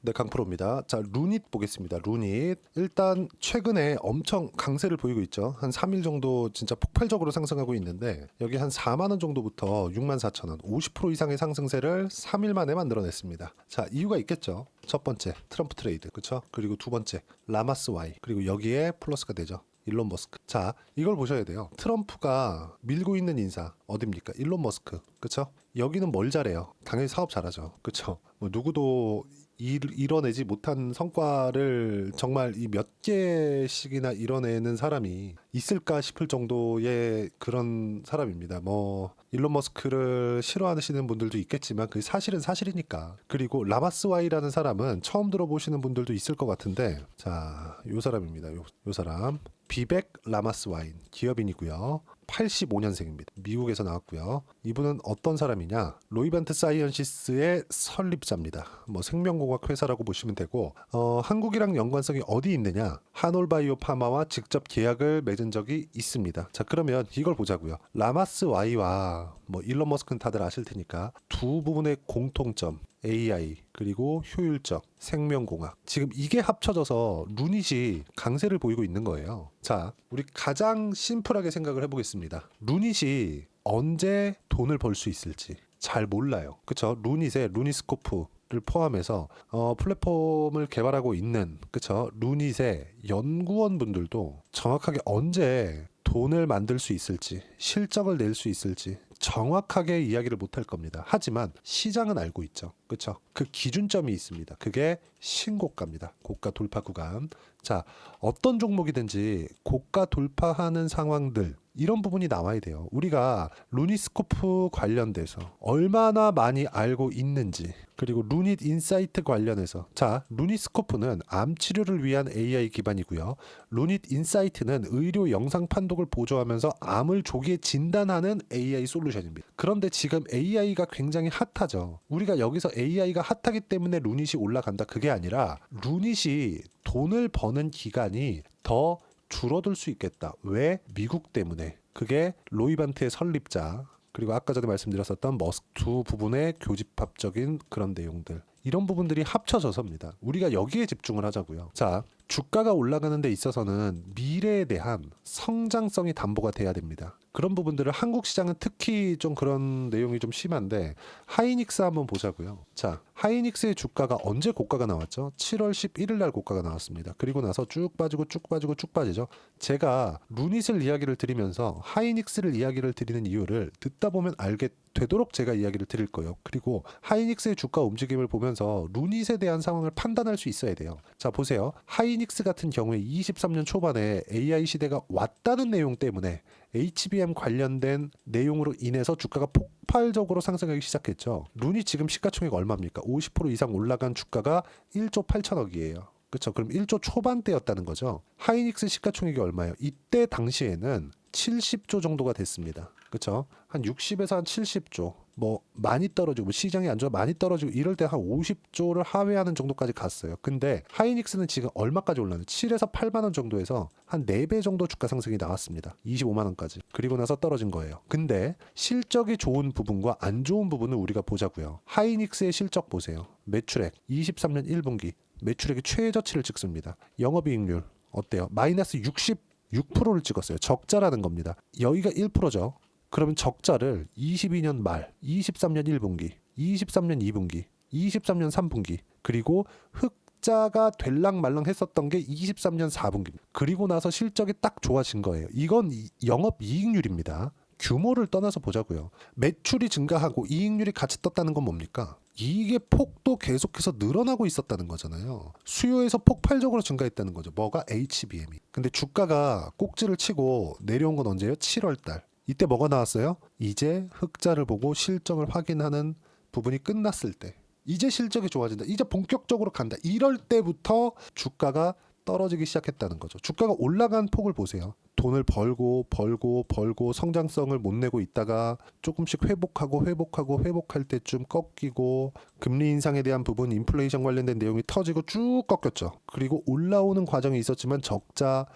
네, 강프로입니다. 자, 루닛 보겠습니다. 루닛. 일단 최근에 엄청 강세를 보이고 있죠. 한 3일 정도 진짜 폭발적으로 상승하고 있는데 여기 한 4만 원 정도부터 64,000원, 50% 이상의 상승세를 3일 만에 만들어냈습니다. 자, 이유가 있겠죠. 첫 번째, 트럼프 트레이드. 그렇죠? 그리고 두 번째, 라마스 와이. 그리고 여기에 플러스가 되죠. 일론 머스크. 자, 이걸 보셔야 돼요. 트럼프가 밀고 있는 인사 어딥니까? 일론 머스크. 그쵸? 여기는 뭘 잘해요? 당연히 사업 잘하죠. 그쵸? 뭐 누구도 이뤄내지 못한 성과를 정말 이 몇 개씩이나 이뤄내는 사람이 있을까 싶을 정도의 그런 사람입니다. 뭐 일론 머스크를 싫어하시는 분들도 있겠지만 그 사실은 사실이니까. 그리고 라마스와이라는 사람은 처음 들어보시는 분들도 있을 것 같은데, 자, 요 사람입니다. 요 사람 비벡 라마스와인, 기업인이고요. 85년생입니다. 미국에서 나왔고요. 이분은 어떤 사람이냐? 로이반트 사이언시스의 설립자입니다. 뭐 생명공학 회사라고 보시면 되고, 한국이랑 연관성이 어디 있느냐? 한올바이오 파마와 직접 계약을 맺은 적이 있습니다. 자, 그러면 이걸 보자고요. 라마스 와이와 뭐 일론 머스크는 다들 아실 테니까 두 부분의 공통점, AI 그리고 효율적 생명공학, 지금 이게 합쳐져서 루닛이 강세를 보이고 있는 거예요. 자, 우리 가장 심플하게 생각을 해보겠습니다. 루닛이 언제 돈을 벌 수 있을지 잘 몰라요. 그쵸? 루닛에 루닛스코프를 포함해서 플랫폼을 개발하고 있는, 그쵸? 루닛의 연구원 분들도 정확하게 언제 돈을 만들 수 있을지, 실적을 낼 수 있을지 정확하게 이야기를 못할 겁니다. 하지만 시장은 알고 있죠. 그렇죠? 그 기준점이 있습니다. 그게 신고가입니다. 고가 돌파 구간. 자, 어떤 종목이든지 고가 돌파하는 상황들, 이런 부분이 나와야 돼요. 우리가 루닛스코프 관련돼서 얼마나 많이 알고 있는지, 그리고 루닛 인사이트 관련해서, 자, 루닛스코프는 암 치료를 위한 AI 기반이고요. 루닛 인사이트는 의료 영상 판독을 보조하면서 암을 조기에 진단하는 AI 솔루션입니다. 그런데 지금 AI가 굉장히 핫하죠. 우리가 여기서 AI가 핫하기 때문에 루닛이 올라간다, 그게 아니라 루닛이 돈을 버는 기간이 더 줄어들 수 있겠다. 왜? 미국 때문에. 그게 로이반트의 설립자, 그리고 아까 전에 말씀드렸었던 머스크 두 부분의 교집합적인 그런 내용들, 이런 부분들이 합쳐져서입니다. 우리가 여기에 집중을 하자고요. 자, 주가가 올라가는 데 있어서는 미래에 대한 성장성이 담보가 돼야 됩니다. 그런 부분들을 한국 시장은 특히 좀 그런 내용이 좀 심한데, 하이닉스 한번 보자고요. 자, 하이닉스의 주가가 언제 고가가 나왔죠? 7월 11일 날 고가가 나왔습니다. 그리고 나서 쭉 빠지고 쭉 빠지고 쭉 빠지죠. 제가 루닛을 이야기를 드리면서 하이닉스를 이야기를 드리는 이유를 듣다 보면 알게 되도록 제가 이야기를 드릴 거예요. 그리고 하이닉스의 주가 움직임을 보면서 루닛에 대한 상황을 판단할 수 있어야 돼요. 자, 보세요. 하이닉스 같은 경우에 23년 초반에 AI 시대가 왔다는 내용 때문에 HBM 관련된 내용으로 인해서 주가가 폭발적으로 상승하기 시작했죠. 루닛 지금 시가총액 얼마입니까? 50% 이상 올라간 주가가 1조 8천억이에요. 그렇죠? 그럼 1조 초반대였다는 거죠. 하이닉스 시가총액이 얼마예요? 이때 당시에는 70조 정도가 됐습니다. 그렇죠? 한 60에서 한 70조. 뭐 많이 떨어지고, 시장이 안 좋아 많이 떨어지고 이럴 때 한 50조를 하회하는 정도까지 갔어요. 근데 하이닉스는 지금 얼마까지 올랐나요? 7에서 8만 원 정도에서 한 4배 정도 주가 상승이 나왔습니다. 25만 원까지. 그리고 나서 떨어진 거예요. 근데 실적이 좋은 부분과 안 좋은 부분을 우리가 보자고요. 하이닉스의 실적 보세요. 매출액 23년 1분기 매출액이 최저치를 찍습니다. 영업이익률 어때요? 마이너스 66%를 찍었어요. 적자라는 겁니다. 여기가 1%죠. 그러면 적자를 22년 말, 23년 1분기, 23년 2분기, 23년 3분기, 그리고 흑자가 될랑말랑 했었던 게 23년 4분기입니다. 그리고 나서 실적이 딱 좋아진 거예요. 이건 영업이익률입니다. 규모를 떠나서 보자고요. 매출이 증가하고 이익률이 같이 떴다는 건 뭡니까? 이익의 폭도 계속해서 늘어나고 있었다는 거잖아요. 수요에서 폭발적으로 증가했다는 거죠. 뭐가? HBM이. 근데 주가가 꼭지를 치고 내려온 건 언제예요? 7월 달. 이때 뭐가 나왔어요? 이제 흑자를 보고 실적을 확인하는 부분이 끝났을 때, 이제 실적이 좋아진다, 이제 본격적으로 간다, 이럴 때부터 주가가 떨어지기 시작했다는 거죠. 주가가 올라간 폭을 보세요. 돈을 벌고 성장성을 못 내고 있다가 조금씩 회복할 때쯤 꺾이고, 금리 인상에 대한 부분, 인플레이션 관련된 내용이 터지고 쭉 꺾였죠. 그리고 올라오는 과정이 있었지만 적자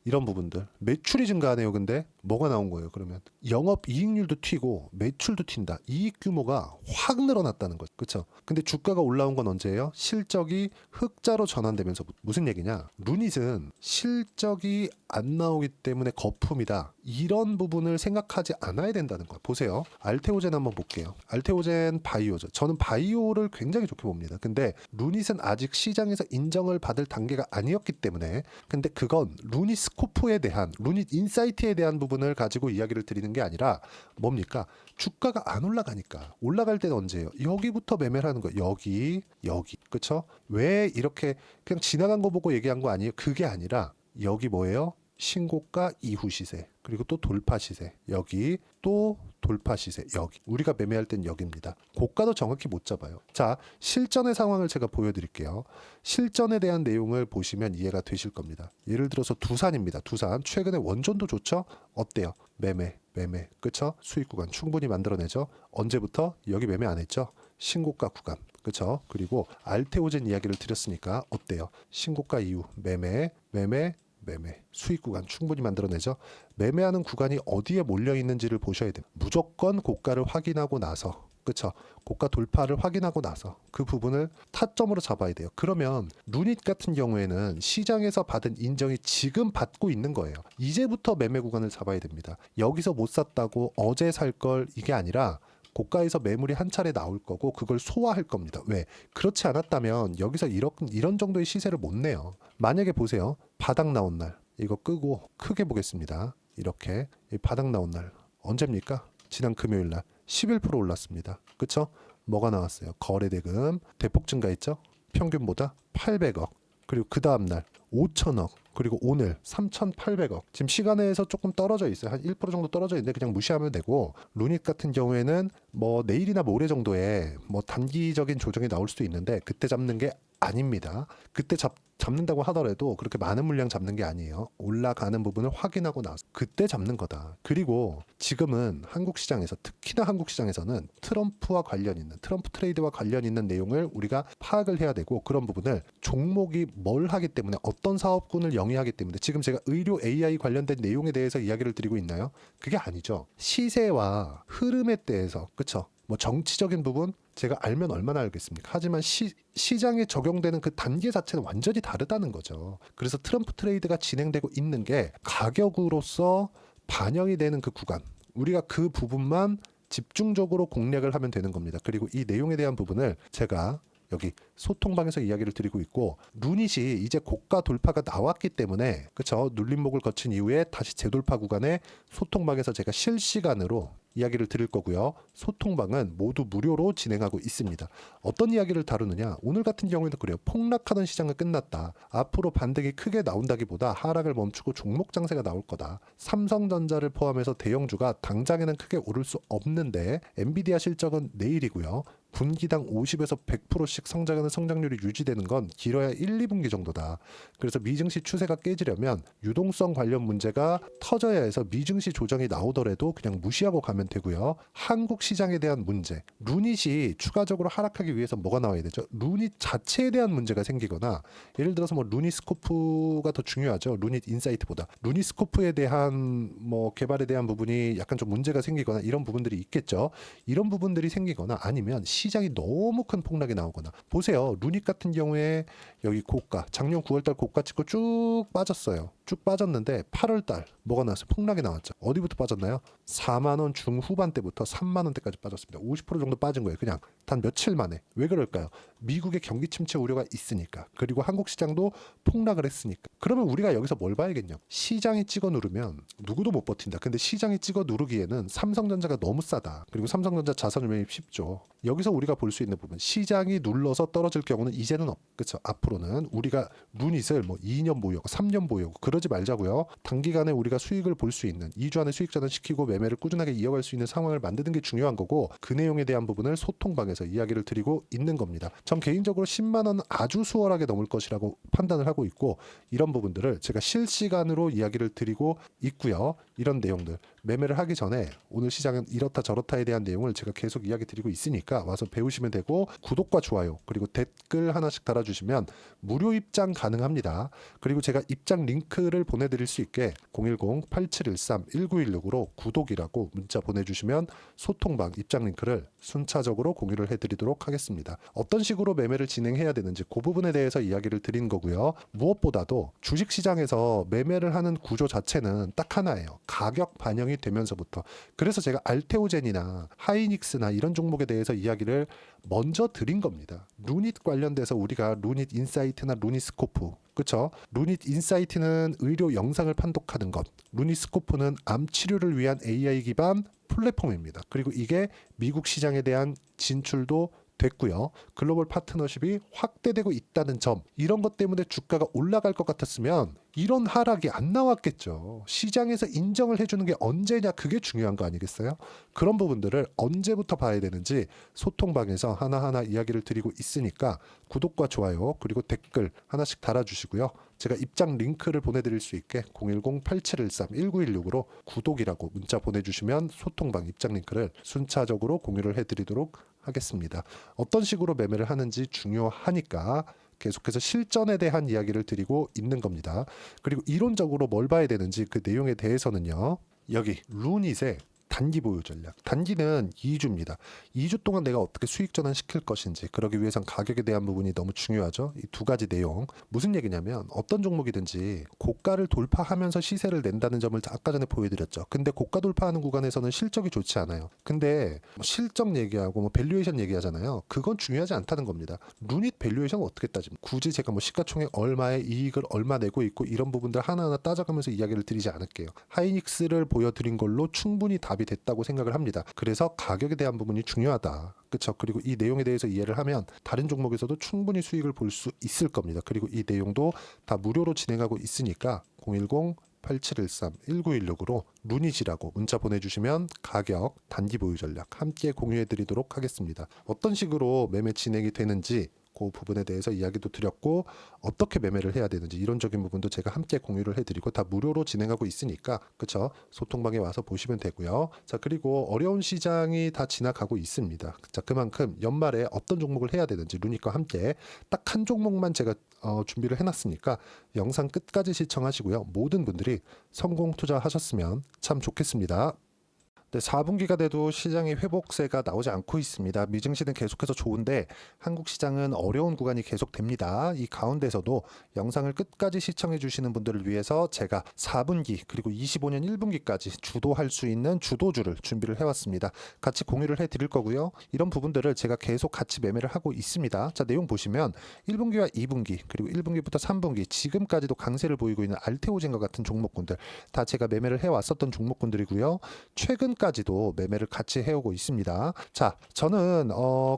이런 부분들. 매출이 증가하네요. 근데 뭐가 나온 거예요? 그러면 영업 이익률도 튀고 매출도 튄다. 이익 규모가 확 늘어났다는 거죠. 그렇죠? 근데 주가가 올라온 건 언제예요? 실적이 흑자로 전환되면서. 무슨 얘기냐? 루닛은 실적이 안 나오기 때문에 거품이다. 이런 부분을 생각하지 않아야 된다는 거예요. 보세요. 알테오젠 한번 볼게요. 알테오젠 바이오죠. 저는 바이오를 굉장히 좋게 봅니다. 근데 루닛은 아직 시장에서 인정을 받을 단계가 아니었기 때문에, 근데 그건 루닛 스코프에 대한, 루닛 인사이트에 대한 부분을 가지고 이야기를 드리는 게 아니라 뭡니까? 주가가 안 올라가니까. 올라갈 때는 언제예요? 여기부터 매매를 하는 거예요. 여기. 그쵸? 왜 이렇게 그냥 지나간 거 보고 얘기한 거 아니에요? 그게 아니라 여기 뭐예요? 신고가 이후 시세, 그리고 또 돌파 시세, 여기 또 돌파 시세, 여기. 우리가 매매할 땐 여기입니다. 고가도 정확히 못 잡아요. 자, 실전의 상황을 제가 보여드릴게요. 실전에 대한 내용을 보시면 이해가 되실 겁니다. 예를 들어서 두산입니다. 두산 최근에 원전도 좋죠? 어때요? 매매, 그쵸? 수익 구간 충분히 만들어내죠. 언제부터? 여기 매매 안 했죠? 신고가 구간, 그쵸? 그리고 알테오젠 이야기를 드렸으니까 어때요? 신고가 이후 매매, 수익 구간 충분히 만들어내죠. 매매하는 구간이 어디에 몰려 있는지를 보셔야 돼요. 무조건 고가를 확인하고 나서, 그쵸? 고가 돌파를 확인하고 나서 그 부분을 타점으로 잡아야 돼요. 그러면 루닛 같은 경우에는 시장에서 받은 인정이 지금 받고 있는 거예요. 이제부터 매매 구간을 잡아야 됩니다. 여기서 못 샀다고 어제 살 걸, 이게 아니라 고가에서 매물이 한 차례 나올 거고 그걸 소화할 겁니다. 왜? 그렇지 않았다면 여기서 이런 정도의 시세를 못 내요. 만약에 보세요. 바닥 나온 날 이거 끄고 크게 보겠습니다. 이렇게 바닥 나온 날 언제입니까? 지난 금요일 날 11% 올랐습니다. 그쵸? 뭐가 나왔어요? 거래대금 대폭 증가했죠? 평균보다 800억. 그리고 그 다음날 5천억, 그리고 오늘 3,800억. 지금 시간에서 조금 떨어져 있어요. 한 1% 정도 떨어져 있는데 그냥 무시하면 되고, 루닛 같은 경우에는 뭐 내일이나 모레 정도에 뭐 단기적인 조정이 나올 수도 있는데 그때 잡는 게 아닙니다. 그때 잡는다고 하더라도 그렇게 많은 물량 잡는 게 아니에요. 올라가는 부분을 확인하고 나서 그때 잡는 거다. 그리고 지금은 한국 시장에서, 특히나 한국 시장에서는 트럼프와 관련 있는, 트럼프 트레이드와 관련 있는 내용을 우리가 파악을 해야 되고, 그런 부분을 종목이 뭘 하기 때문에, 어떤 사업군을 영위하기 때문에, 지금 제가 의료 AI 관련된 내용에 대해서 이야기를 드리고 있나요? 그게 아니죠. 시세와 흐름에 대해서, 그쵸? 뭐 정치적인 부분 제가 알면 얼마나 알겠습니까? 하지만 시장에 적용되는 그 단계 자체는 완전히 다르다는 거죠. 그래서 트럼프 트레이드가 진행되고 있는 게 가격으로서 반영이 되는 그 구간, 우리가 그 부분만 집중적으로 공략을 하면 되는 겁니다. 그리고 이 내용에 대한 부분을 제가 여기 소통방에서 이야기를 드리고 있고, 루닛이 이제 고가 돌파가 나왔기 때문에, 그쵸? 눌림목을 거친 이후에 다시 재돌파 구간에 소통방에서 제가 실시간으로 이야기를 드릴 거고요. 소통방은 모두 무료로 진행하고 있습니다. 어떤 이야기를 다루느냐? 오늘 같은 경우에도 그래요. 폭락하던 시장은 끝났다. 앞으로 반등이 크게 나온다기보다 하락을 멈추고 종목 장세가 나올 거다. 삼성전자를 포함해서 대형주가 당장에는 크게 오를 수 없는데 엔비디아 실적은 내일이고요. 분기당 50에서 100%씩 성장하는 성장률이 유지되는 건 길어야 1, 2분기 정도다. 그래서 미증시 추세가 깨지려면 유동성 관련 문제가 터져야 해서 미증시 조정이 나오더라도 그냥 무시하고 가면 되고요. 한국 시장에 대한 문제, 루닛이 추가적으로 하락하기 위해서 뭐가 나와야 되죠? 루닛 자체에 대한 문제가 생기거나, 예를 들어서 뭐 루닛 스코프가 더 중요하죠. 루닛 인사이트보다. 루닛 스코프에 대한 뭐 개발에 대한 부분이 약간 좀 문제가 생기거나 이런 부분들이 있겠죠. 이런 부분들이 생기거나, 아니면 시장이 너무 큰 폭락이 나오거나. 보세요. 루닛 같은 경우에 여기 고가, 작년 9월달 고가 찍고 쭉 빠졌어요. 쭉 빠졌는데 8월달 뭐가 나왔어요? 폭락이 나왔죠. 어디부터 빠졌나요? 4만 원 중후반대부터 3만 원대까지 빠졌습니다. 50% 정도 빠진 거예요. 그냥 단 며칠 만에. 왜 그럴까요? 미국의 경기 침체 우려가 있으니까. 그리고 한국 시장도 폭락을 했으니까. 그러면 우리가 여기서 뭘 봐야겠냐? 시장이 찍어 누르면 누구도 못 버틴다. 근데 시장이 찍어 누르기에는 삼성전자가 너무 싸다. 그리고 삼성전자 자산을 매입 쉽죠. 여기서 우리가 볼 수 있는 부분, 시장이 눌러서 떨어질 경우는 이제는 그렇죠. 앞으로는 우리가 루닛을 뭐 2년 보유하고 3년 보유하고 그러지 말자고요. 단기간에 우리가 수익을 볼 수 있는, 2주 안에 수익 전환시키고 매매를 꾸준하게 이어갈 수 있는 상황을 만드는 게 중요한 거고, 그 내용에 대한 부분을 소통방에서 이야기를 드리고 있는 겁니다. 전 개인적으로 10만 원 아주 수월하게 넘을 것이라고 판단을 하고 있고, 이런 부분들을 제가 실시간으로 이야기를 드리고 있고요. 이런 내용들, 매매를 하기 전에 오늘 시장은 이렇다 저렇다에 대한 내용을 제가 계속 이야기 드리고 있으니까 와서 배우시면 되고, 구독과 좋아요 그리고 댓글 하나씩 달아주시면 무료 입장 가능합니다. 그리고 제가 입장 링크를 보내드릴 수 있게 010-8713-1916으로 구독이라고 문자 보내주시면 소통방 입장 링크를 순차적으로 공유를 해드리도록 하겠습니다. 어떤 식으로 매매를 진행해야 되는지 그 부분에 대해서 이야기를 드린 거고요. 무엇보다도 주식시장에서 매매를 하는 구조 자체는 딱 하나예요. 가격 반영이 되면서부터. 그래서 제가 알테오젠이나 하이닉스나 이런 종목에 대해서 이야기를 먼저 드린 겁니다. 루닛 관련돼서 우리가 루닛 인사이트나 루닛 스코프, 그쵸? 루닛 인사이트는 의료 영상을 판독하는 것, 루닛 스코프는 암 치료를 위한 AI 기반 플랫폼입니다. 그리고 이게 미국 시장에 대한 진출도 됐고요. 글로벌 파트너십이 확대되고 있다는 점, 이런 것 때문에 주가가 올라갈 것 같았으면 이런 하락이 안 나왔겠죠. 시장에서 인정을 해주는 게 언제냐, 그게 중요한 거 아니겠어요? 그런 부분들을 언제부터 봐야 되는지 소통방에서 하나하나 이야기를 드리고 있으니까 구독과 좋아요 그리고 댓글 하나씩 달아주시고요. 제가 입장 링크를 보내드릴 수 있게 010-8713-1916으로 구독이라고 문자 보내주시면 소통방 입장 링크를 순차적으로 공유를 해드리도록 하겠습니다. 어떤 식으로 매매를 하는지 중요하니까 계속해서 실전에 대한 이야기를 드리고 있는 겁니다. 그리고 이론적으로 뭘 봐야 되는지 그 내용에 대해서는요, 여기 루닛의 단기 보유 전략. 단기는 2주입니다. 2주 동안 내가 어떻게 수익 전환시킬 것인지, 그러기 위해선 가격에 대한 부분이 너무 중요하죠. 이 두 가지 내용. 무슨 얘기냐면 어떤 종목이든지 고가를 돌파하면서 시세를 낸다는 점을 아까 전에 보여드렸죠. 근데 고가 돌파하는 구간에서는 실적이 좋지 않아요. 근데 실적 얘기하고 밸류에이션 얘기하잖아요. 그건 중요하지 않다는 겁니다. 루닛 밸류에이션은 어떻게 따집니까? 굳이 제가 시가총액 얼마의 이익을 얼마 내고 있고 이런 부분들 하나하나 따져가면서 이야기를 드리지 않을게요. 하이닉스를 보여드린 걸로 충분히 답이 됐다고 생각을 합니다. 그래서 가격에 대한 부분이 중요하다. 그렇죠. 그리고 이 내용에 대해서 이해를 하면 다른 종목에서도 충분히 수익을 볼 수 있을 겁니다. 그리고 이 내용도 다 무료로 진행하고 있으니까 010-8713-1916으로 루닛이라고 문자 보내주시면 가격, 단기 보유 전략 함께 공유해 드리도록 하겠습니다. 어떤 식으로 매매 진행이 되는지 그 부분에 대해서 이야기도 드렸고, 어떻게 매매를 해야 되는지 이론적인 부분도 제가 함께 공유를 해드리고 다 무료로 진행하고 있으니까, 그쵸? 소통방에 와서 보시면 되고요. 자, 그리고 어려운 시장이 다 지나가고 있습니다. 자, 그만큼 연말에 어떤 종목을 해야 되는지 루닛과 함께 딱 한 종목만 제가 준비를 해놨으니까 영상 끝까지 시청하시고요. 모든 분들이 성공 투자하셨으면 참 좋겠습니다. 4분기가 돼도 시장의 회복세가 나오지 않고 있습니다. 미증시는 계속해서 좋은데 한국 시장은 어려운 구간이 계속됩니다. 이 가운데서도 영상을 끝까지 시청해 주시는 분들을 위해서 제가 4분기 그리고 25년 1분기까지 주도할 수 있는 주도주를 준비를 해왔습니다. 같이 공유를 해드릴 거고요. 이런 부분들을 제가 계속 같이 매매를 하고 있습니다. 자, 내용 보시면 1분기와 2분기 그리고 1분기부터 3분기 지금까지도 강세를 보이고 있는 알테오젠과 같은 종목군들 다 제가 매매를 해왔었던 종목군들이고요. 최근까지도 매매를 같이 해오고 있습니다. 자, 저는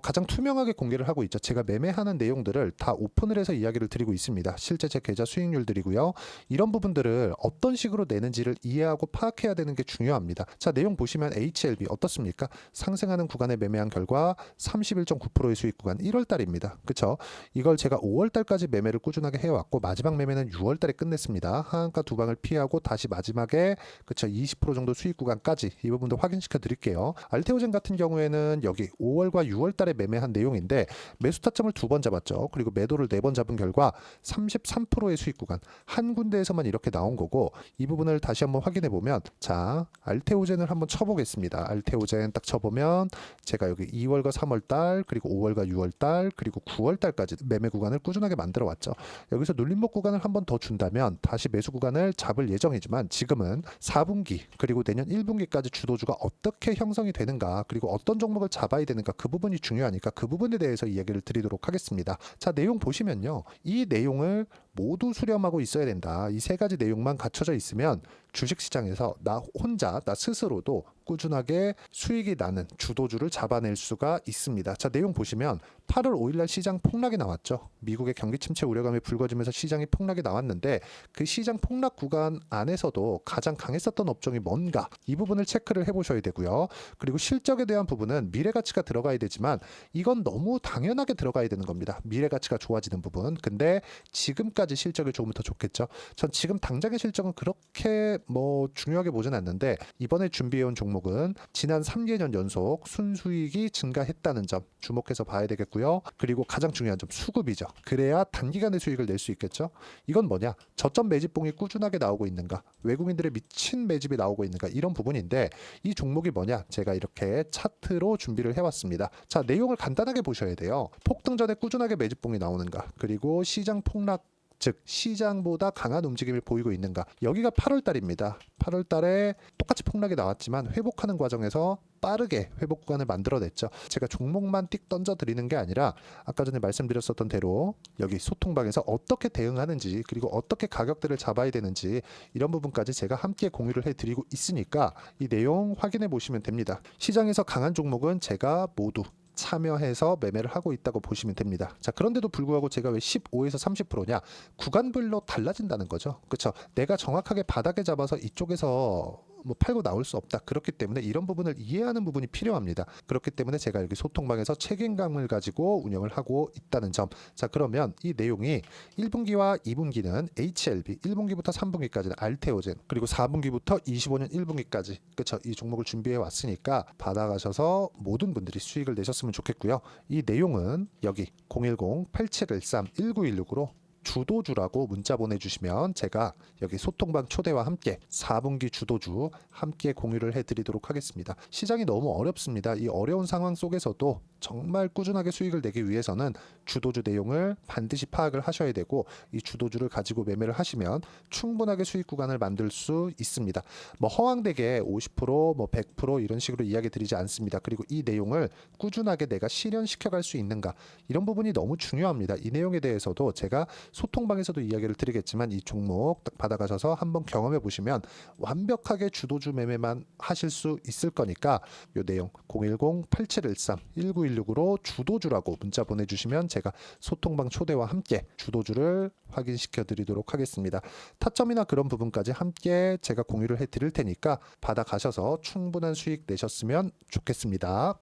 가장 투명하게 공개를 하고 있죠. 제가 매매하는 내용들을 다 오픈을 해서 이야기를 드리고 있습니다. 실제 제 계좌 수익률들이고요. 이런 부분들을 어떤 식으로 내는지를 이해하고 파악해야 되는 게 중요합니다. 자, 내용 보시면 HLB 어떻습니까? 상승하는 구간에 매매한 결과 31.9%의 수익 구간 1월달입니다. 그쵸? 이걸 제가 5월달까지 매매를 꾸준하게 해왔고 마지막 매매는 6월달에 끝냈습니다. 하한가 두 방을 피하고 다시 마지막에 그쵸 20% 정도 수익 구간까지 이 부분도 확인시켜 드릴게요. 알테오젠 같은 경우에는 여기 5월과 6월달에 매매한 내용인데 매수 타점을 2번 잡았죠. 그리고 매도를 4번 잡은 결과 33%의 수익 구간 한 군데에서만 이렇게 나온 거고 이 부분을 다시 한번 확인해 보면 자 알테오젠을 한번 쳐보겠습니다. 알테오젠 딱 쳐보면 제가 여기 2월과 3월달 그리고 5월과 6월달 그리고 9월달까지 매매 구간을 꾸준하게 만들어 왔죠. 여기서 눌림목 구간을 한번 더 준다면 다시 매수 구간을 잡을 예정이지만 지금은 4분기 그리고 내년 1분기까지 주도주가 어떻게 형성이 되는가 그리고 어떤 종목을 잡아야 되는가 그 부분이 중요하니까 그 부분에 대해서 이야기를 드리도록 하겠습니다. 자, 내용 보시면요. 이 내용을 모두 수렴하고 있어야 된다. 이 세 가지 내용만 갖춰져 있으면 주식시장에서 나 혼자 나 스스로도 꾸준하게 수익이 나는 주도주를 잡아낼 수가 있습니다. 자, 내용 보시면 8월 5일날 시장 폭락이 나왔죠. 미국의 경기 침체 우려감이 불거지면서 시장이 폭락이 나왔는데 그 시장 폭락 구간 안에서도 가장 강했었던 업종이 뭔가 이 부분을 체크를 해보셔야 되고요. 그리고 실적에 대한 부분은 미래가치가 들어가야 되지만 이건 너무 당연하게 들어가야 되는 겁니다. 미래가치가 좋아지는 부분. 근데 지금까지 내일까지 실적이 조금 더 좋겠죠. 전 지금 당장의 실적은 그렇게 뭐 중요하게 보진 않는데 이번에 준비해온 종목은 지난 3개년 연속 순수익이 증가했다는 점 주목해서 봐야 되겠고요. 그리고 가장 중요한 점 수급이죠. 그래야 단기간에 수익을 낼 수 있겠죠. 이건 뭐냐? 저점 매집봉이 꾸준하게 나오고 있는가? 외국인들의 미친 매집이 나오고 있는가? 이런 부분인데 이 종목이 뭐냐? 제가 이렇게 차트로 준비를 해왔습니다. 자, 내용을 간단하게 보셔야 돼요. 폭등 전에 꾸준하게 매집봉이 나오는가? 그리고 시장 폭락 즉 시장보다 강한 움직임을 보이고 있는가. 여기가 8월 달입니다. 8월 달에 똑같이 폭락이 나왔지만 회복하는 과정에서 빠르게 회복 구간을 만들어냈죠. 제가 종목만 띡 던져 드리는 게 아니라 아까 전에 말씀드렸었던 대로 여기 소통방에서 어떻게 대응하는지 그리고 어떻게 가격대를 잡아야 되는지 이런 부분까지 제가 함께 공유를 해드리고 있으니까 이 내용 확인해 보시면 됩니다. 시장에서 강한 종목은 제가 모두 참여해서 매매를 하고 있다고 보시면 됩니다. 자, 그런데도 불구하고 제가 왜 15에서 30%냐? 구간별로 달라진다는 거죠. 그렇죠? 내가 정확하게 바닥에 잡아서 이쪽에서 뭐 팔고 나올 수 없다. 그렇기 때문에 이런 부분을 이해하는 부분이 필요합니다. 그렇기 때문에 제가 여기 소통방에서 책임감을 가지고 운영을 하고 있다는 점. 자, 그러면 이 내용이 1분기와 2분기는 HLB, 1분기부터 3분기까지는 알테오젠, 그리고 4분기부터 25년 1분기까지 그렇죠? 이 종목을 준비해 왔으니까 받아가셔서 모든 분들이 수익을 내셨으면 좋겠고요. 이 내용은 여기 010-8713-1916으로 주도주라고 문자 보내주시면 제가 여기 소통방 초대와 함께 4분기 주도주 함께 공유를 해드리도록 하겠습니다. 시장이 너무 어렵습니다. 이 어려운 상황 속에서도 정말 꾸준하게 수익을 내기 위해서는 주도주 내용을 반드시 파악을 하셔야 되고 이 주도주를 가지고 매매를 하시면 충분하게 수익 구간을 만들 수 있습니다. 뭐 허황되게 50%, 100% 이런 식으로 이야기 드리지 않습니다. 그리고 이 내용을 꾸준하게 내가 실현시켜 갈 수 있는가 이런 부분이 너무 중요합니다. 이 내용에 대해서도 제가 소통방에서도 이야기를 드리겠지만 이 종목 딱 받아가셔서 한번 경험해 보시면 완벽하게 주도주 매매만 하실 수 있을 거니까 이 내용 010-8713-1916으로 주도주라고 문자 보내주시면 제가 소통방 초대와 함께 주도주를 확인시켜 드리도록 하겠습니다. 타점이나 그런 부분까지 함께 제가 공유를 해 드릴 테니까 받아가셔서 충분한 수익 내셨으면 좋겠습니다.